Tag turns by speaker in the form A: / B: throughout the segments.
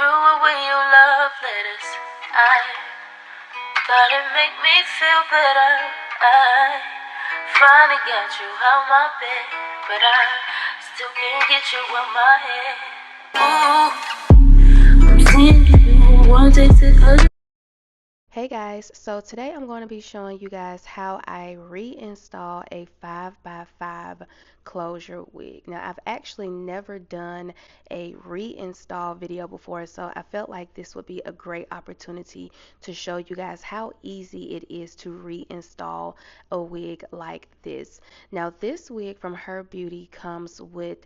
A: through it with you love letters. I thought it make me feel better. I finally got you out my bed, but I still can't get you out my head. Ooh, I'm seeing you one day to other.
B: Hey guys, so today I'm going to be showing you guys how I reinstall a 5x5 closure wig. Now I've actually never done a reinstall video before, so I felt like this would be a great opportunity to show you guys how easy it is to reinstall a wig like this. Now this wig from HerBeauty comes with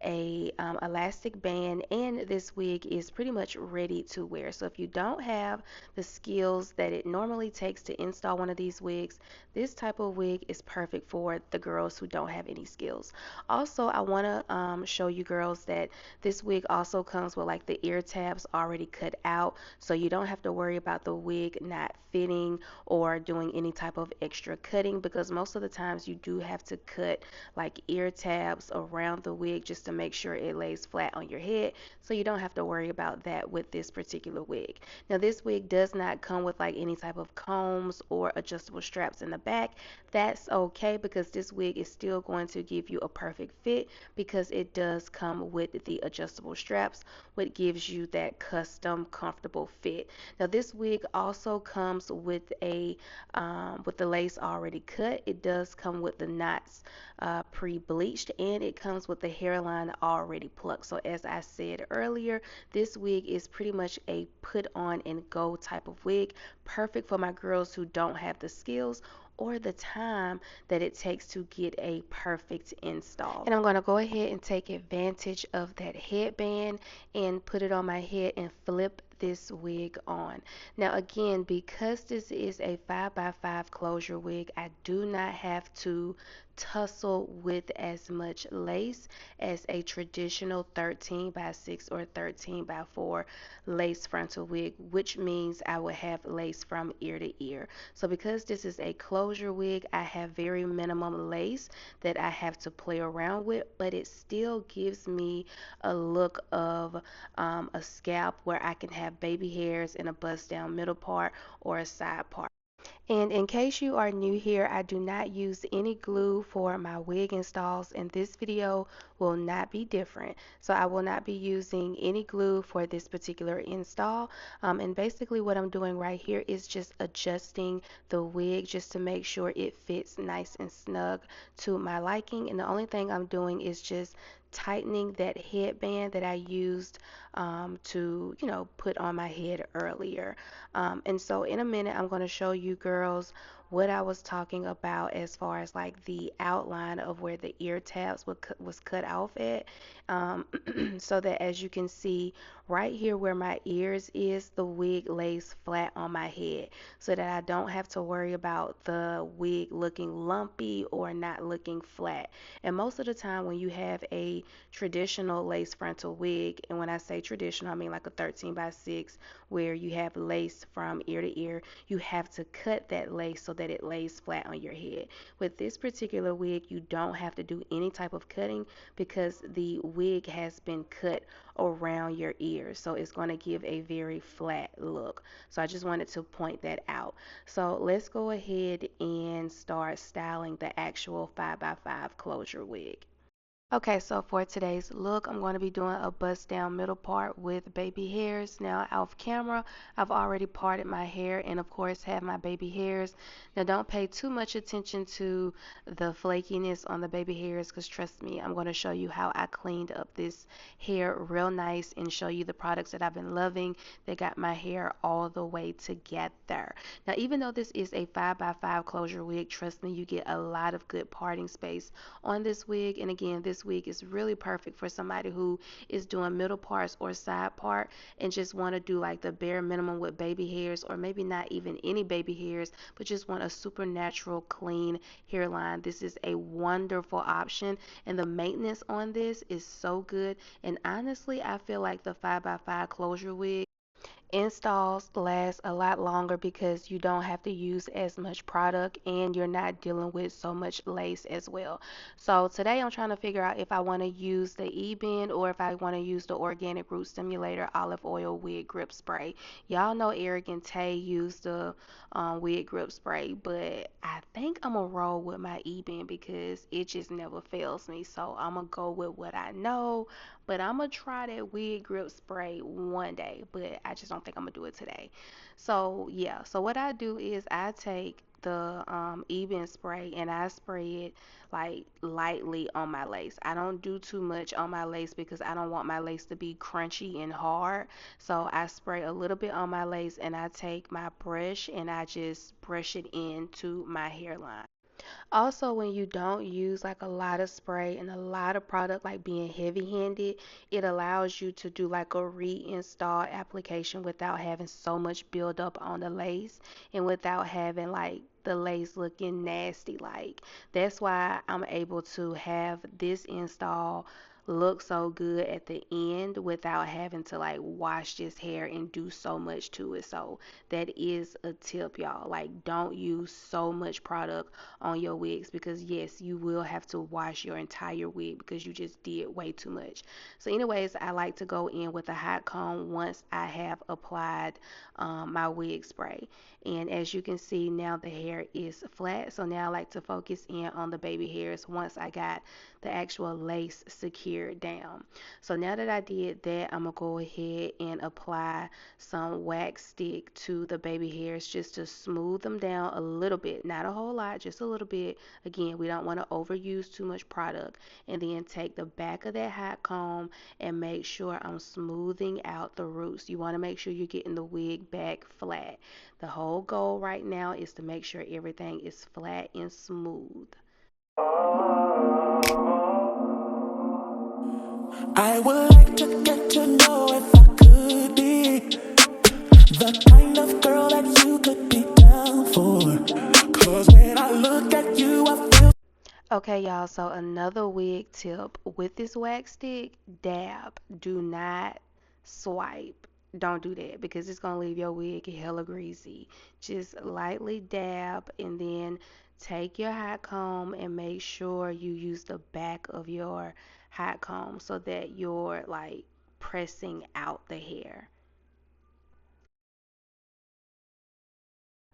B: a elastic band, and this wig is pretty much ready to wear. So if you don't have the skills that it normally takes to install one of these wigs, this type of wig is perfect for the girls who don't have any skills. Also, I want to show you girls that this wig also comes with like the ear tabs already cut out, so you don't have to worry about the wig not fitting or doing any type of extra cutting, because most of the times you do have to cut like ear tabs around the wig just to make sure it lays flat on your head, so you don't have to worry about that with this particular wig. Now this wig does not come with like any type of combs or adjustable straps in the back. That's okay, because this wig is still going to give you a perfect fit, because it does come with the adjustable straps, which gives you that custom comfortable fit. Now this wig also comes with the lace already cut. It does come with the knots pre-bleached, and it comes with the hairline already plucked. So as I said earlier, this wig is pretty much a put on and go type of wig, perfect for my girls who don't have the skills or the time that it takes to get a perfect install. And I'm going to go ahead and take advantage of that headband and put it on my head and flip this wig on. Now again, because this is a 5x5 closure wig, I do not have to tussle with as much lace as a traditional 13x6 or 13x4 lace frontal wig, which means I would have lace from ear to ear. So because this is a closure wig, I have very minimum lace that I have to play around with, but it still gives me a look of a scalp where I can have baby hairs in a bust down middle part or a side part. And in case you are new here, I do not use any glue for my wig installs, and this video will not be different. So I will not be using any glue for this particular install. And basically what I'm doing right here is just adjusting the wig just to make sure it fits nice and snug to my liking. And the only thing I'm doing is just tightening that headband that I used to, put on my head earlier. And so in a minute, I'm going to show you girls what I was talking about as far as like the outline of where the ear tabs was cut off at. Um, so that as you can see right here where my ears is, the wig lays flat on my head, so that I don't have to worry about the wig looking lumpy or not looking flat. And most of the time when you have a traditional lace frontal wig, and when I say traditional, I mean like a 13x6 where you have lace from ear to ear, you have to cut that lace so that it lays flat on your head. With this particular wig, you don't have to do any type of cutting, because the wig has been cut around your ears, so it's going to give a very flat look. So I just wanted to point that out. So let's go ahead and start styling the actual 5x5 closure wig. Okay, so for today's look, I'm going to be doing a bust down middle part with baby hairs. Now, off camera, I've already parted my hair and, of course, have my baby hairs. Now, don't pay too much attention to the flakiness on the baby hairs, because trust me, I'm going to show you how I cleaned up this hair real nice and show you the products that I've been loving that got my hair all the way together. Now, even though this is a 5x5 closure wig, trust me, you get a lot of good parting space on this wig. And again, this wig is really perfect for somebody who is doing middle parts or side part and just want to do like the bare minimum with baby hairs, or maybe not even any baby hairs, but just want a super natural clean hairline. This is a wonderful option, and the maintenance on this is so good. And honestly, I feel like the 5x5 closure wig Installs last a lot longer because you don't have to use as much product and you're not dealing with so much lace as well. So today I'm trying to figure out if I want to use the E-Bend or if I want to use the Organic Root Stimulator Olive Oil Wig Grip Spray. Y'all know Eric and Tay use the wig grip spray, but I think I'm gonna roll with my E-Bend because it just never fails me. So I'm gonna go with what I know, but I'm gonna try that wig grip spray one day, but I just don't think I'm gonna do it today. So yeah, so what I do is I take the Eben spray and I spray it like lightly on my lace. I don't do too much on my lace because I don't want my lace to be crunchy and hard. So I spray a little bit on my lace and I take my brush and I just brush it into my hairline. Also, when you don't use like a lot of spray and a lot of product, like being heavy handed, it allows you to do like a reinstall application without having so much buildup on the lace and without having like the lace looking nasty. Like, that's why I'm able to have this install look so good at the end without having to like wash this hair and do so much to it. So that is a tip, y'all. Like, don't use so much product on your wigs because yes, you will have to wash your entire wig because you just did way too much. So anyways, I like to go in with a hot comb once I have applied my wig spray. And as you can see now the hair is flat. So now I like to focus in on the baby hairs once I got the actual lace secured down. So now that I did that, I'm gonna go ahead and apply some wax stick to the baby hairs just to smooth them down a little bit, not a whole lot, just a little bit. Again, we don't want to overuse too much product. And then take the back of that hot comb and make sure I'm smoothing out the roots. You want to make sure you're getting the wig back flat. The whole goal right now is to make sure everything is flat and smooth.
A: I would like to get to know if I could be the kind of girl that you could be down for. 'Cause when I look at you, I feel.
B: Okay, y'all, so another wig tip with this wax stick, dab. Do not swipe. Don't do that because it's gonna leave your wig hella greasy. Just lightly dab and then take your hot comb and make sure you use the back of your hot comb so that you're like pressing out the hair.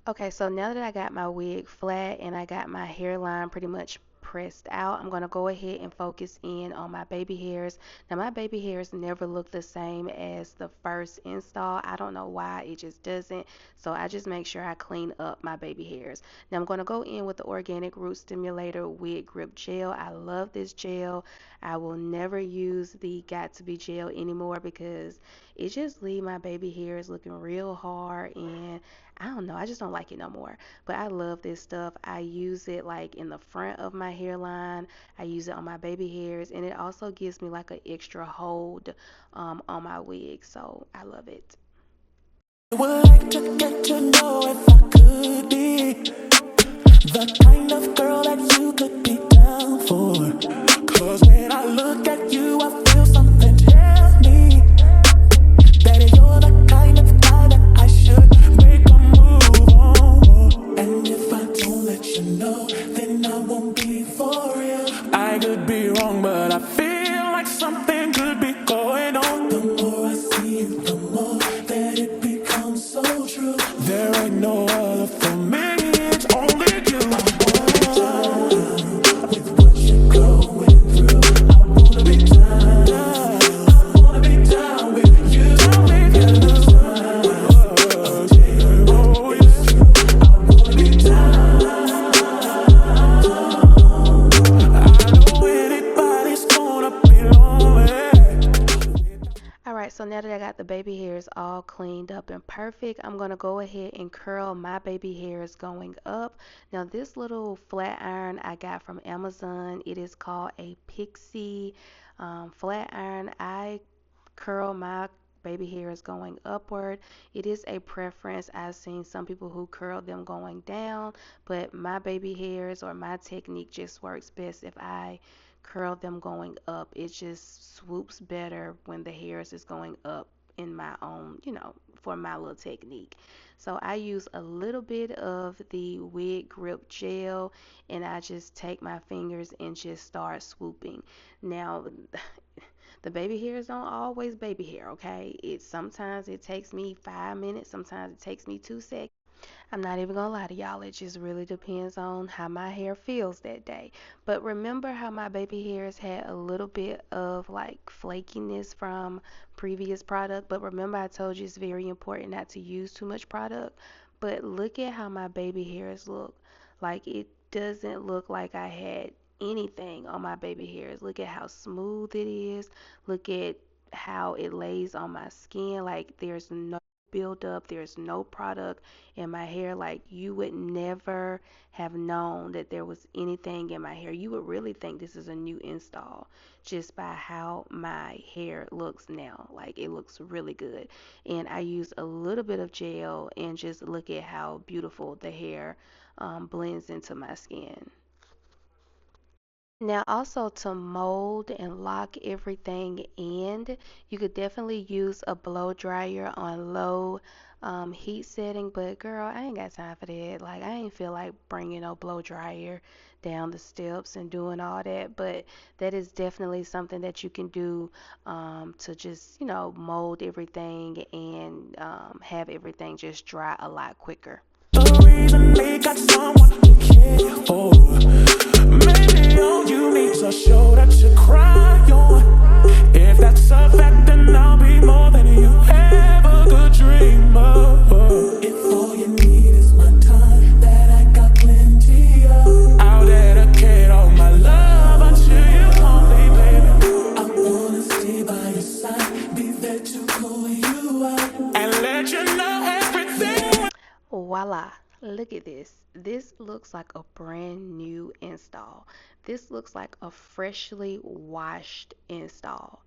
B: Okay, so now that I got my wig flat and I got my hairline pretty much pressed out, I'm going to go ahead and focus in on my baby hairs. Now, my baby hairs never look the same as the first install. I don't know why, it just doesn't. So I just make sure I clean up my baby hairs. Now, I'm going to go in with the Organic Root Stimulator Wig Grip Gel. I love this gel. I will never use the Got to Be gel anymore because it just leave my baby hairs looking real hard and I don't know, I just don't like it no more. But I love this stuff. I use it like in the front of my hairline. I use it on my baby hairs, and it also gives me like an extra hold on my wig. So I love it.
A: I would like to get to know if I could be the kind of girl that you could be down for. 'Cause when I look at you, I feel something tell me that you're the kind of guy that I should make a move on. And if I don't let you know, then I won't be for real. I could be wrong, but I feel like something could be going on. The more I see you, the more that it becomes so true. There ain't no other for me, it's only you. With what you're going through, I wanna be down. I wanna be down with you. Tell me if you lose oh, it's true. I wanna be down. I know anybody's gonna be lonely.
B: All right, so now that I got the baby hairs all cleaned up and perfect, I'm going to go ahead and curl my baby hairs going up. Now, this little flat iron I got from Amazon, it is called a Pixie flat iron. I curl my baby hairs going upward. It is a preference. I've seen some people who curl them going down, but my baby hairs or my technique just works best if I curl them going up. It just swoops better when the hairs is going up in my own, for my little technique. So I use a little bit of the wig grip gel, and I just take my fingers and just start swooping. Now, the baby hairs don't always baby hair, okay? Sometimes it takes me 5 minutes, sometimes it takes me 2 seconds. I'm not even gonna lie to y'all, it just really depends on how my hair feels that day. But remember how my baby hairs had a little bit of like flakiness from previous product? But remember, I told you it's very important not to use too much product. But look at how my baby hairs look. Like it doesn't look like I had anything on my baby hairs. Look at how smooth it is. Look at how it lays on my skin. Like there's no buildup, there's no product in my hair. Like you would never have known that there was anything in my hair. You would really think this is a new install just by how my hair looks now. Like it looks really good. And I use a little bit of gel and just look at how beautiful the hair blends into my skin. Now, also to mold and lock everything in, you could definitely use a blow dryer on low heat setting. But girl, I ain't got time for that. Like, I ain't feel like bringing no blow dryer down the steps and doing all that. But that is definitely something that you can do to just, mold everything and have everything just dry a lot quicker.
A: The reason they got someone to care for. Maybe all you need is a shoulder to cry on. If that's a fact, then I'll be more than you ever could dream of. If all you need is my time, that I got plenty of. I'll dedicate all my love until you call me, baby. I wanna stay by your side, be there to call you out, and let you know everything.
B: Voila, look at this. This looks like a brand new install. This looks like a freshly washed install.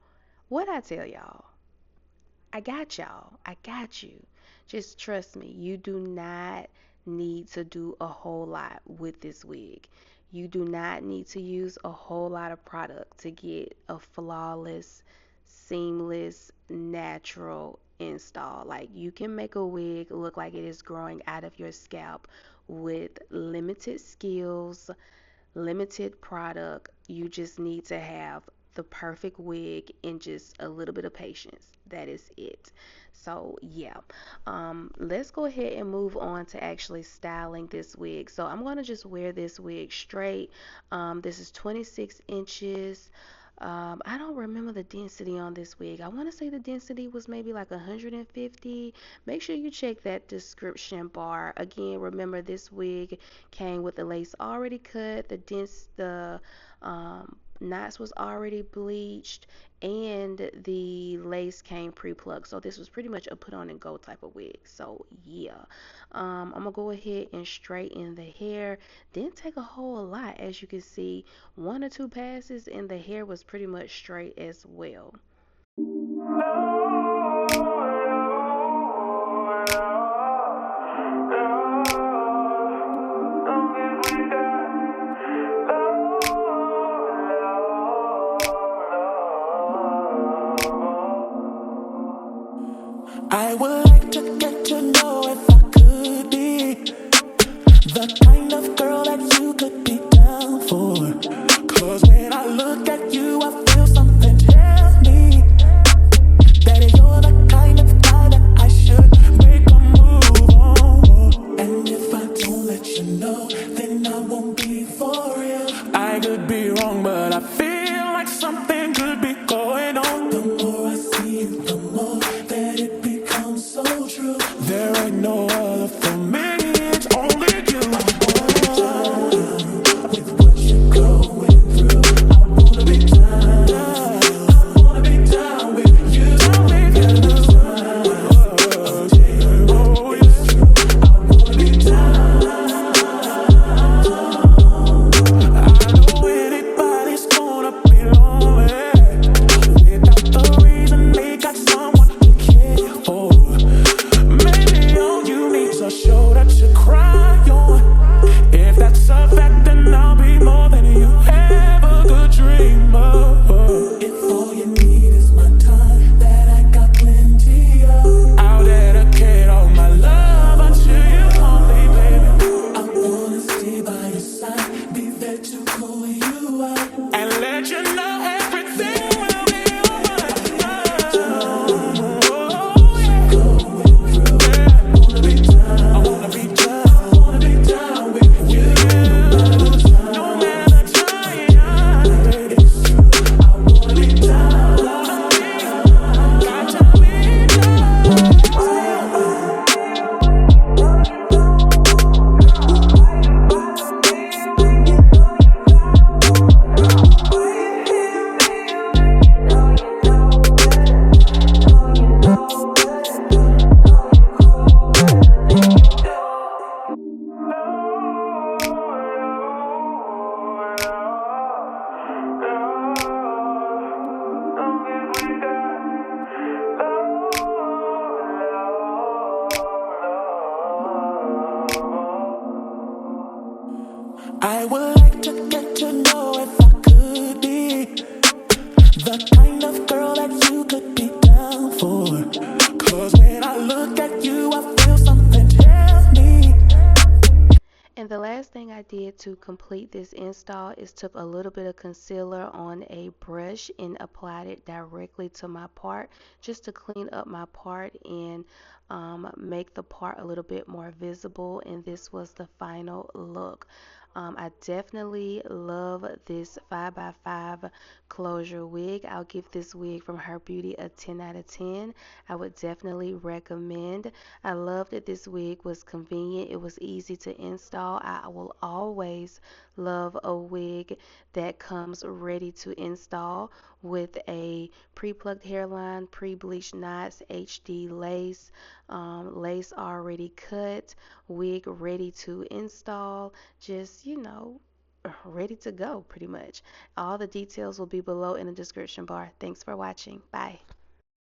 B: What I tell y'all? I got y'all. I got you. Just trust me. You do not need to do a whole lot with this wig. You do not need to use a whole lot of product to get a flawless, seamless, natural install. Like you can make a wig look like it is growing out of your scalp with limited skills, limited product. You just need to have the perfect wig and just a little bit of patience. That is it. So yeah, let's go ahead and move on to actually styling this wig. So I'm going to just wear this wig straight. This is 26 inches. I don't remember the density on this wig. I want to say the density was maybe like 150. Make sure you check that description bar. Again, remember this wig came with the lace already cut, the knots was already bleached, and the lace came pre-plucked. So this was pretty much a put on and go type of wig. So yeah, I'm gonna go ahead and straighten the hair. Didn't take a whole lot, as you can see, 1 or 2 passes and the hair was pretty much straight as well.
A: I would like to get to know if I could be the kind of girl that you could be down for. Cause when I look at you, I feel something tell me that you're the kind of guy that I should make a move on. And if I don't let you know, then I won't be for real. I could be wrong, but I feel like something could be going on. The more I see you, the more that it becomes so true. There
C: to get to know if I could be the kind of girl that you could be down for. 'Cause when I look at you, I feel something tell me.
B: And the last thing I did to complete this install is took a little bit of concealer on a brush and applied it directly to my part just to clean up my part and make the part a little bit more visible. And this was the final look. I definitely love this 5 by 5 closure wig. I'll give this wig from HerBeauty a 10 out of 10. I would definitely recommend. I love that this wig was convenient. It was easy to install. I will always love a wig that comes ready to install with a pre-plucked hairline, pre-bleached knots, HD lace, lace already cut, wig ready to install. Just, ready to go pretty much. All the details will be below in the description bar. Thanks for watching. Bye.